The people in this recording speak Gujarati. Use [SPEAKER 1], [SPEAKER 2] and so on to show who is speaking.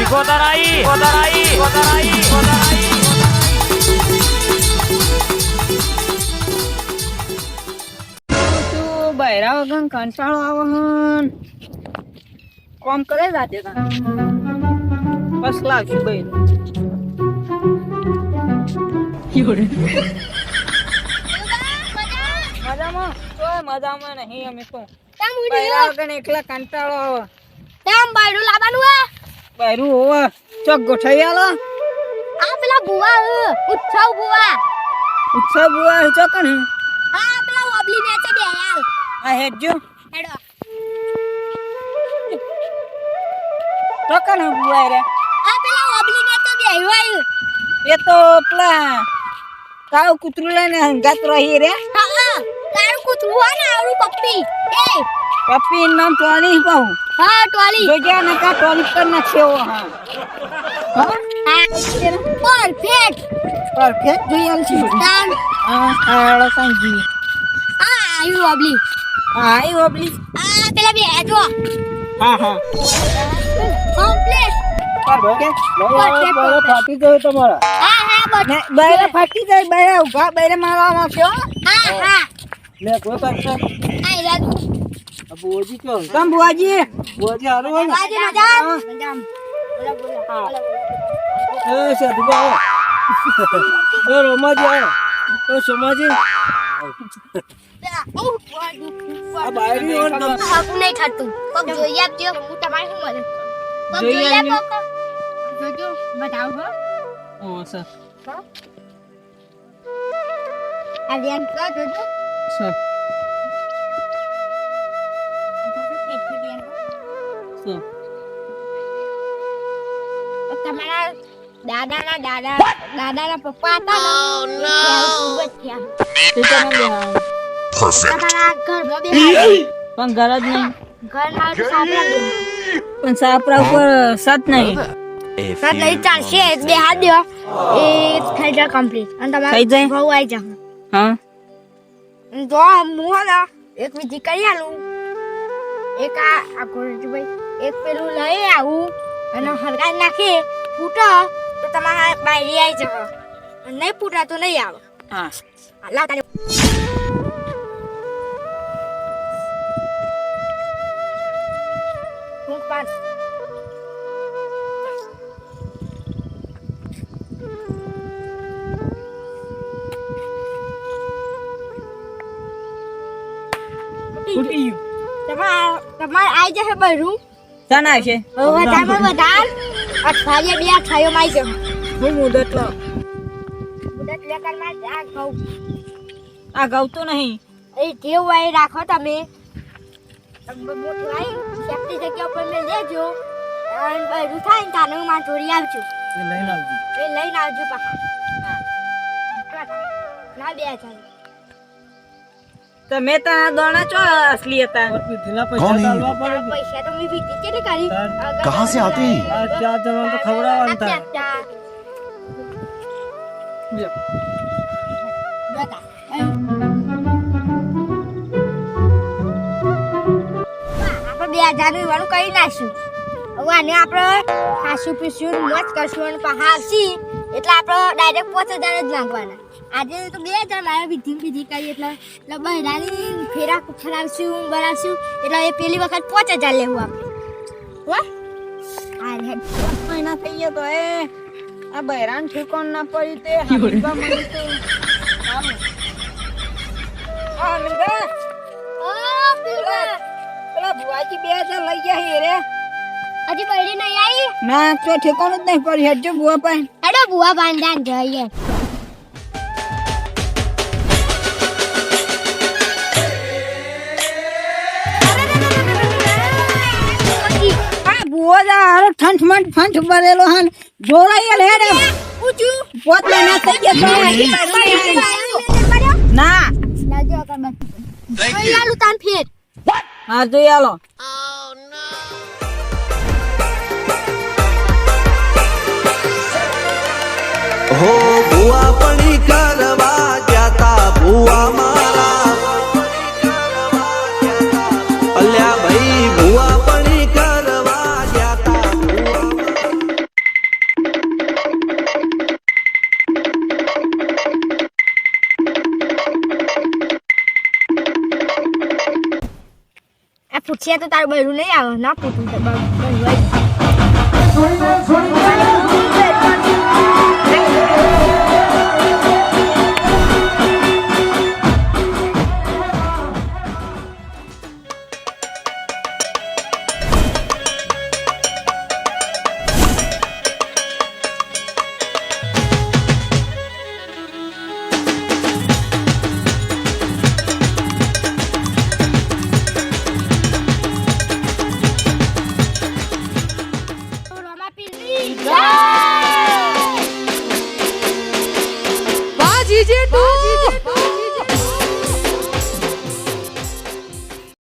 [SPEAKER 1] સિકોતર આઈ
[SPEAKER 2] બહેરા વગર કંટાળો આવે હન કોમ કરે જાતે બસ લાવશું બહેરું મજામાં મજામાં નહીં અમે તો બહેરા વગર એકલા કંટાળો આવે
[SPEAKER 3] તેમ બાયડું લાવવાનું હે
[SPEAKER 2] બહેરું હોવે ચોક ગોઠવી આલો
[SPEAKER 3] આ પેલા બુવા ઉત્સવ બુવા
[SPEAKER 2] ચોકન હે
[SPEAKER 3] આ પેલા ઓબલી ને છે બે યાર
[SPEAKER 2] આ હેડજો
[SPEAKER 3] હેડો
[SPEAKER 2] ચોકન હે બુઆ રે
[SPEAKER 3] આ પેલા ઓબલી ને છે બે હોય
[SPEAKER 2] એ તો પેલા કાવ કૂતરું લઈને હંગાત રહી રે
[SPEAKER 3] હા તારું કૂતરું હોય ને આવડું પપ્પી એ
[SPEAKER 2] પપ્પી નામ ટોલી કહું
[SPEAKER 3] હા ટોલી
[SPEAKER 2] જોજે ને કા ટોલી પર ના છેવો હા પરફેક્ટ જોઈ આલ છે હા હાડો કાંજી
[SPEAKER 3] આયુ ઓબલી
[SPEAKER 2] હા એ ઓબલી
[SPEAKER 3] આ પેલા બે જો
[SPEAKER 2] હા
[SPEAKER 3] કમ્પ્લીટ
[SPEAKER 2] ફાટી ગયો તમારા
[SPEAKER 3] હા બસ
[SPEAKER 2] બૈરા ફાટી જાય બૈરા ઉભા બૈરા મારવામાં છે
[SPEAKER 3] હા
[SPEAKER 2] લે કોઈ પાછા
[SPEAKER 3] આઈ રાજુ
[SPEAKER 2] બુઆજી તો તમ બુઆજી હારું હોય
[SPEAKER 3] બાજી મજા
[SPEAKER 2] એ સાધુ બાવો એ રોમાજી આવો તો સોમાજી આ બાયરી ઓર તો
[SPEAKER 3] હાકુ નહીં થતું કોક જોઈ આપજો હું તમારે શું મળે કોક જોઈ આપો કોક જોજો બતાવ હો
[SPEAKER 2] ઓ સર
[SPEAKER 3] આ ધ્યાન કર જોજો
[SPEAKER 2] સર
[SPEAKER 3] તમારા દાદાના પપ્પા હતા ને તમારા ઘરમાં બે
[SPEAKER 2] પણ ઘર જ નહીં
[SPEAKER 3] ઘર ના સાપરા બે
[SPEAKER 2] પણ સાપરા ઉપર સત નહીં
[SPEAKER 3] સાત લઈ ચાલશે બે હાથ દો એ થઈ જાય કમ્પ્લીટ અને
[SPEAKER 2] થઈ
[SPEAKER 3] તમારા
[SPEAKER 2] જાય?
[SPEAKER 3] બહુ આવી જાય
[SPEAKER 2] હા
[SPEAKER 3] જો હું હલા એક વિધિ કરી આલું એક આ ગોરજીભાઈ એક પેલું લઈ આવું અને હરગાઈ નાખી ફૂટો તો તમારા બાયરી આવી જશે અને નહીં ફૂટા તો નહીં આવે
[SPEAKER 2] હા
[SPEAKER 3] લાવ તારે હું પાંચ
[SPEAKER 2] ફૂટી ગયું
[SPEAKER 3] તમારે આવી જશે બરું
[SPEAKER 2] સન આવશે
[SPEAKER 3] વધારે અઠવાડિયે બે અઠવાડિયે આવી જશે
[SPEAKER 2] હું મુદત લો
[SPEAKER 3] મુદત લેકર માં આ ઘઉં
[SPEAKER 2] આ ગવતો નહીં
[SPEAKER 3] એ કેવું વાય રાખો તમે મોટી વાય સેફટી જગ્યા ઉપર મેં લેજો અને બરું થાય ને તાને માં જોડી આવજો
[SPEAKER 2] એ લઈને આવજો
[SPEAKER 3] એ લઈને આવજો પાછા ના બે જાય
[SPEAKER 2] તમે તો આ દોણા ચો અસલી હતા
[SPEAKER 4] कौन है ये?
[SPEAKER 3] પૈસા તો મેં વીટી કેટલી કરી
[SPEAKER 4] कहाँ से आते हैं?
[SPEAKER 2] ચાર જણા તો ખવડાવવાનું હતા
[SPEAKER 3] આપણે 2000 નું વાળું કરી નાખ્યું હવે આને આપણે ખાસું પીસું મોજ કરશું અને પાછા આવશી એટલે આપણે ડાયરેક્ટ 5000 જ નાખવાના આજે તો 2000 લાવ્યા વિધિ કરી એટલે બહેરાની ફેરા ખરાવશું બનાવશું એટલે એ પેલી વખત 5000 લેવું આપણે હો આ હેડ
[SPEAKER 2] મહિના થઈ ગયા તો એ આ બહેરાન ઠેકોન ના પડી તે હરીબા મળી તો હા મિલગા પેલા ભુવાજી 2000 લઈ ગયા હે રે
[SPEAKER 3] હજી બહેરી નહીં આવી
[SPEAKER 2] ના તો ઠેકોન જ નહીં પડી હેડજો ભુવા પાસે
[SPEAKER 3] હેડો બુઆ બાંધાન જઈએ
[SPEAKER 2] ભુવા જા હારો ઠંઠ ભરેલો હન જોરાઈ લે રે
[SPEAKER 3] પૂછું
[SPEAKER 2] પોત મહિના થઈ ગયા ના
[SPEAKER 3] લાજો અગરબત્તી લાલુ તાન ફેર
[SPEAKER 2] હા જોઈ આલો
[SPEAKER 5] हो बुआ पड़ी करवा जाता बुआ मारा अल्या भाई बुआ पड़ी करवा जाता बुआ
[SPEAKER 3] છે તો તારું બૈરું નહીં આવે ના પૂછું તો બસ
[SPEAKER 1] છોડી દે